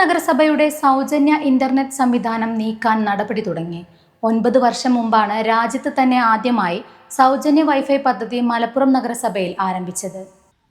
നഗരസഭയുടെ സൗജന്യ ഇന്റർനെറ്റ് സംവിധാനം നീക്കാൻ നടപടി തുടങ്ങി. 9 വർഷം മുമ്പാണ് രാജ്യത്ത് തന്നെ ആദ്യമായി സൗജന്യ വൈഫൈ പദ്ധതി മലപ്പുറം നഗരസഭയിൽ ആരംഭിച്ചത്.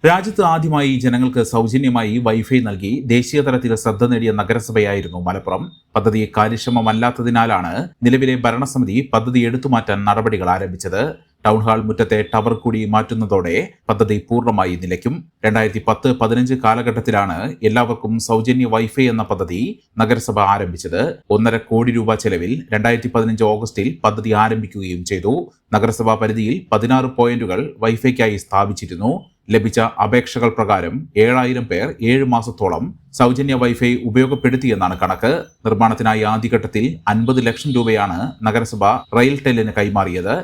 രാജ്യത്ത് ആദ്യമായി ജനങ്ങൾക്ക് സൗജന്യമായി വൈഫൈ നൽകി ദേശീയ തലത്തിൽ ശ്രദ്ധ നേടിയ നഗരസഭയായിരുന്നു മലപ്പുറം. പദ്ധതി കാര്യക്ഷമമല്ലാത്തതിനാലാണ് നിലവിലെ ഭരണസമിതി പദ്ധതി എടുത്തുമാറ്റാൻ നടപടികൾ ആരംഭിച്ചത്. ടൗൺഹാൾ മുറ്റത്തെ ടവർ കൂടി മാറ്റുന്നതോടെ പദ്ധതി പൂർണ്ണമായി നിലയ്ക്കും. 2010-15 കാലഘട്ടത്തിലാണ് എല്ലാവർക്കും സൗജന്യ വൈഫൈ എന്ന പദ്ധതി നഗരസഭ ആരംഭിച്ചത്. 1.5 കോടി രൂപ ചെലവിൽ 2015 ഓഗസ്റ്റിൽ പദ്ധതി ആരംഭിക്കുകയും ചെയ്തു. നഗരസഭാ പരിധിയിൽ 16 പോയിന്റുകൾ വൈഫൈക്കായി സ്ഥാപിച്ചിരുന്നു. ലഭിച്ച അപേക്ഷകൾ പ്രകാരം 7000 പേർ 7 മാസത്തോളം സൗജന്യ വൈഫൈ ഉപയോഗപ്പെടുത്തിയെന്നാണ് കണക്ക്. നിർമ്മാണത്തിനായി ആദ്യഘട്ടത്തിൽ 50 ലക്ഷം രൂപയാണ് നഗരസഭ റെയിൽടെല്ലിന് കൈമാറിയത്.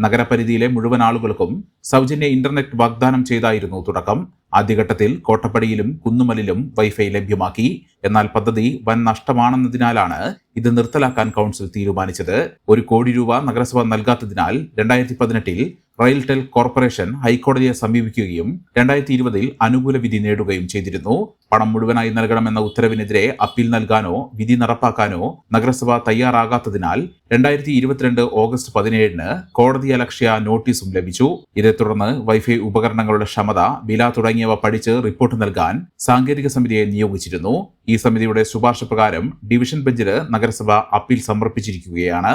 നഗരപരിധിയിലെ മുഴുവൻ ആളുകൾക്കും സൗജന്യ ഇന്റർനെറ്റ് വാഗ്ദാനം ചെയ്തായിരുന്നു തുടക്കം. ആദ്യഘട്ടത്തിൽ കോട്ടപ്പടിയിലും കുന്നുമലിലും വൈഫൈ ലഭ്യമാക്കി. എന്നാൽ പദ്ധതി വൻ നഷ്ടമാണെന്നതിനാലാണ് ഇത് നിർത്തലാക്കാൻ കൗൺസിൽ തീരുമാനിച്ചത്. 1 കോടി രൂപ നഗരസഭ നൽകാത്തതിനാൽ 2018-ൽ റെയിൽടെൽ കോർപ്പറേഷൻ ഹൈക്കോടതിയെ സമീപിക്കുകയും 2020-ൽ അനുകൂല വിധി നേടുകയും ചെയ്തിരുന്നു. പണം മുഴുവനായി നൽകണമെന്ന ഉത്തരവിനെതിരെ അപ്പീൽ നൽകാനോ വിധി നടപ്പാക്കാനോ നഗരസഭ തയ്യാറാകാത്തതിനാൽ 2022 ഓഗസ്റ്റ് 17-ന് കോടതിയലക്ഷ്യ നോട്ടീസും ലഭിച്ചു. ഇതേ തുടർന്ന് വൈഫൈ ഉപകരണങ്ങളുടെ ക്ഷമത, വില തുടങ്ങിയവ പഠിച്ച് റിപ്പോർട്ട് നൽകാൻ സാങ്കേതിക സമിതിയെ നിയോഗിച്ചിരുന്നു. ഈ സമിതിയുടെ ശുപാർശ പ്രകാരം ഡിവിഷൻ ബെഞ്ചിന് നഗരസഭ അപ്പീൽ സമർപ്പിച്ചിരിക്കുകയാണ്.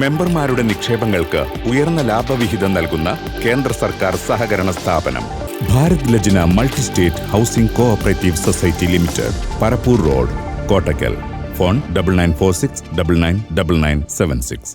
മെമ്പർമാരുടെ നിക്ഷേപങ്ങൾക്ക് ഉയർന്ന ലാഭവിഹിതം നൽകുന്ന കേന്ദ്ര സർക്കാർ സഹകരണ സ്ഥാപനം Bharat Lajna multi state housing cooperative society limited, Parappur road, Kottakkal. Phone 9946999976.